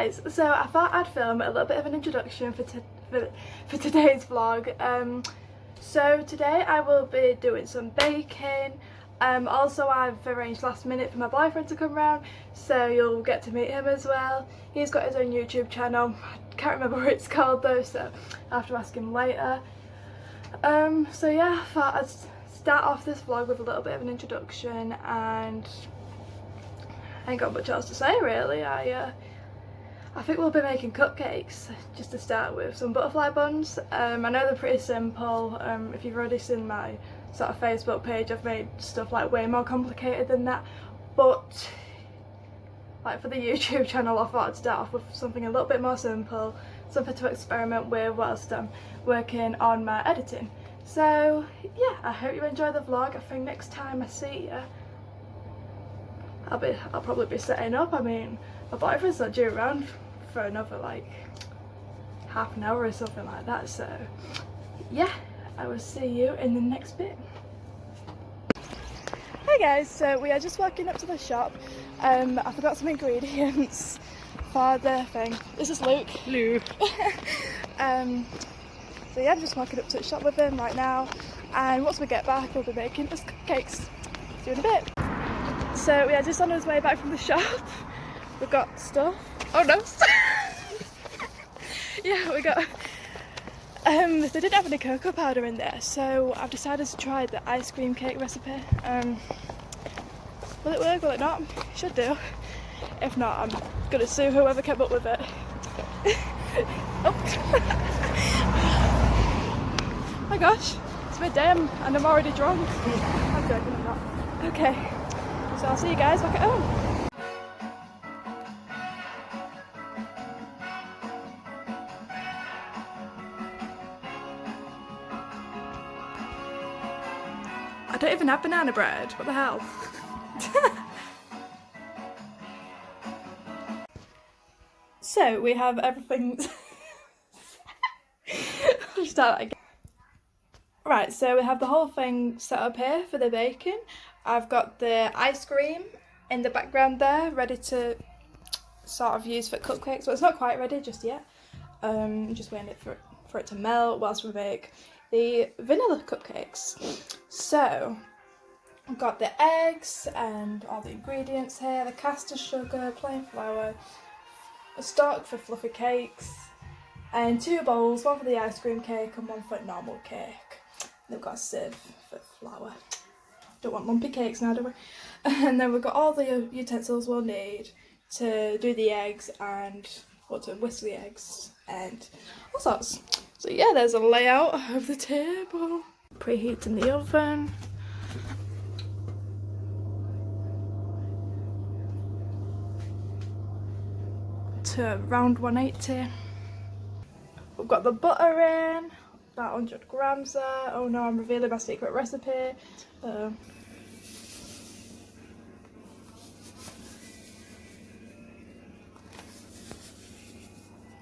guys, so I thought I'd film a little bit of an introduction for today's vlog. So today I will be doing some baking. Also I've arranged last minute for my boyfriend to come round, so you'll get to meet him as well. He's got his own YouTube channel. I can't remember what it's called though, so I'll have to ask him later. So yeah, I thought I'd start off this vlog with a little bit of an introduction, and I ain't got much else to say really. I think we'll be making cupcakes just to start with, some butterfly buns. I know they're pretty simple. If you've already seen my sort of Facebook page, I've made stuff like way more complicated than that, but like for the YouTube channel I thought I'd start off with something a little bit more simple, something to experiment with whilst I'm working on my editing. So yeah, I hope you enjoy the vlog. I think next time I see you I'll probably be setting up. I mean, my boyfriend's not due around for another like half an hour or something like that, so yeah, I will see you in the next bit. Hi guys, so we are just walking up to the shop. I forgot some ingredients for the thing. This is Luke. Hello. So yeah, I'm just walking up to the shop with him right now, and once we get back we'll be making us cupcakes. See you in a bit. So we are just on our way back from the shop. We've got stuff. Oh no! Yeah, we got. They didn't have any cocoa powder in there, so I've decided to try the ice cream cake recipe. Will it work? Will it not? Should do. If not, I'm gonna sue whoever came up with it. Oh my gosh, it's midday and I'm already drunk. I'm joking, I'm not. Okay, so I'll see you guys back at home. I don't even have banana bread, what the hell? So we have everything. I'll start again. Right, so we have the whole thing set up here for the baking. I've got the ice cream in the background there, ready to sort of use for cupcakes. Well, it's not quite ready just yet. Just waiting for it to melt whilst we make the vanilla cupcakes. So I've got the eggs and all the ingredients here, the caster sugar, plain flour, a stock for fluffy cakes, and 2 bowls, one for the ice cream cake and one for normal cake. They've got a sieve for flour. Don't want lumpy cakes now, do we? And then we've got all the utensils we'll need to do the eggs and to whisk the eggs and all sorts. So yeah, there's a layout of the table. Preheating the oven. To around 180. We've got the butter in, about 100 grams there. Oh no, I'm revealing my secret recipe.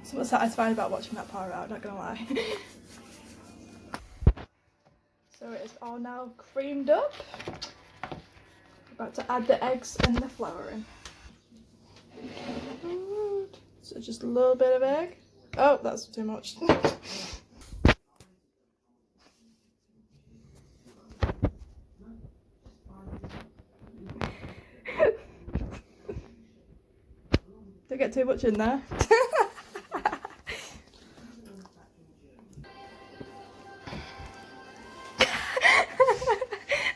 Something satisfying about watching that pour out, not gonna lie. So it is all now creamed up. About to add the eggs and the flour in. So just a little bit of egg. Oh, that's too much. Don't get too much in there.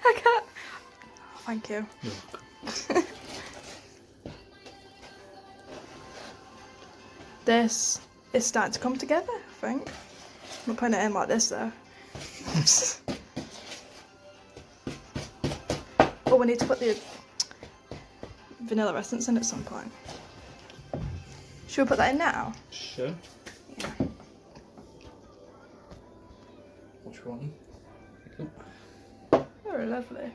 I can't. Oh, thank you. This is starting to come together, I think. I'm putting it in like this though. Oh, we need to put the vanilla essence in at some point. Should we put that in now? Sure. Yeah. Which one? Very lovely.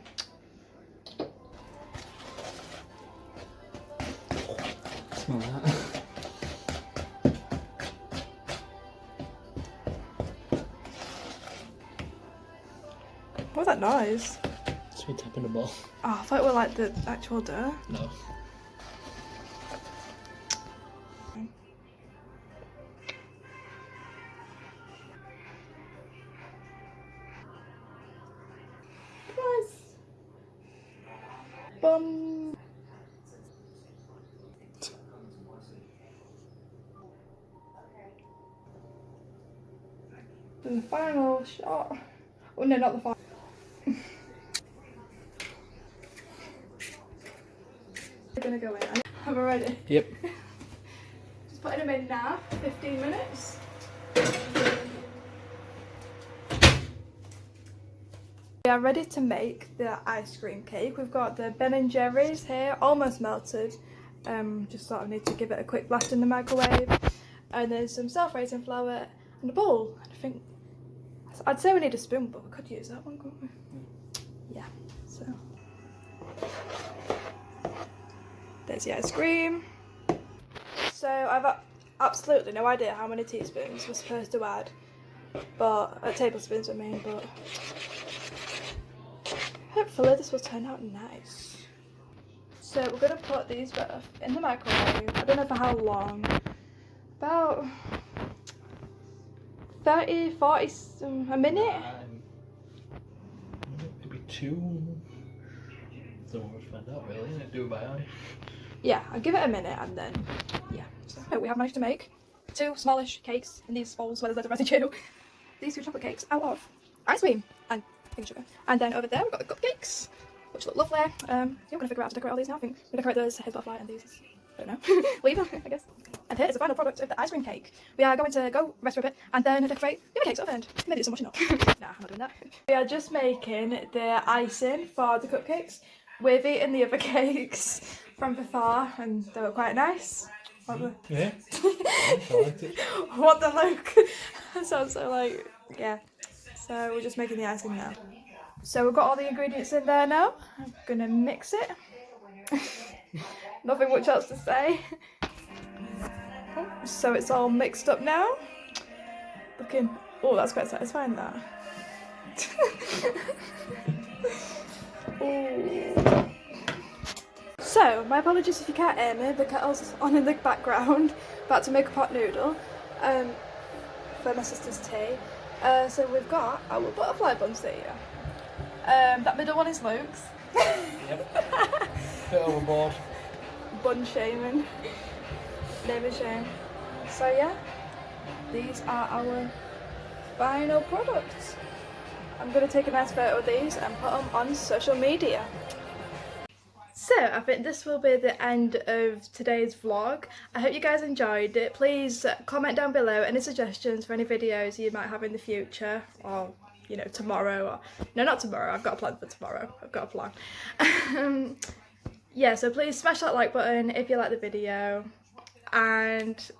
Smell that. What's that noise? It's me tapping the ball. Oh, I thought it were like the actual dough. No. bun. And the final shot. Oh no, not the final. We're gonna go in. Am I ready? Yep. Just putting them in now. 15 minutes. We are ready to make the ice cream cake. We've got the Ben & Jerry's here, almost melted. Just sort of need to give it a quick blast in the microwave. And there's some self-raising flour and a bowl. And I think, I'd say we need a spoon, but we could use that one, couldn't we? Yeah, so. There's the ice cream. So I've absolutely no idea how many teaspoons we're supposed to add. But, tablespoons I mean, but. Hopefully this will turn out nice. So we're going to put these both in the microwave. I don't know for how long. About 30, 40, a minute? Maybe 2. So we'll find out really, and do it by eye. Yeah, I'll give it a minute and then, yeah. So we have managed to make 2 smallish cakes in these bowls where there's loads of residue. These 2 chocolate cakes out of ice cream and sugar. And then over there we've got the cupcakes, which look lovely. Yeah, I'm going to figure out how to decorate all these now. I think we decorate those here's butterfly and these, I don't know, leave them, I guess. And here is the final product of the ice cream cake. We are going to go rest for a bit and then decorate the other cakes at the end. Maybe it's so much enough. Nah, I'm not doing that. We are just making the icing for the cupcakes. We've eaten the other cakes from before and they were quite nice. Yeah. I liked it. What the look? Sounds so like, yeah. So we're just making the icing now. So we've got all the ingredients in there now. I'm gonna mix it. Nothing much else to say. So it's all mixed up now. Looking, oh, that's quite satisfying, that. Ooh. So, my apologies if you can't hear me, the kettle's on in the background, about to make a pot noodle for my sister's tea. So we've got our butterfly buns here. That middle one is Luke's. Yep. Bit overboard. Bun shaming. Never shame. So yeah, these are our final products. I'm going to take a nice photo of these and put them on social media. So I think this will be the end of today's vlog. I hope you guys enjoyed it. Please comment down below any suggestions for any videos you might have in the future, or you know, tomorrow, or no, not tomorrow, I've got a plan for tomorrow. I've got a plan. Yeah, so please smash that like button if you like the video, and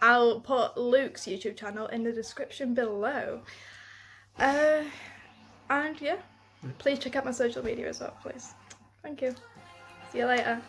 I'll put Luke's YouTube channel in the description below. And yeah, please check out my social media as well, please. Thank you. See you later.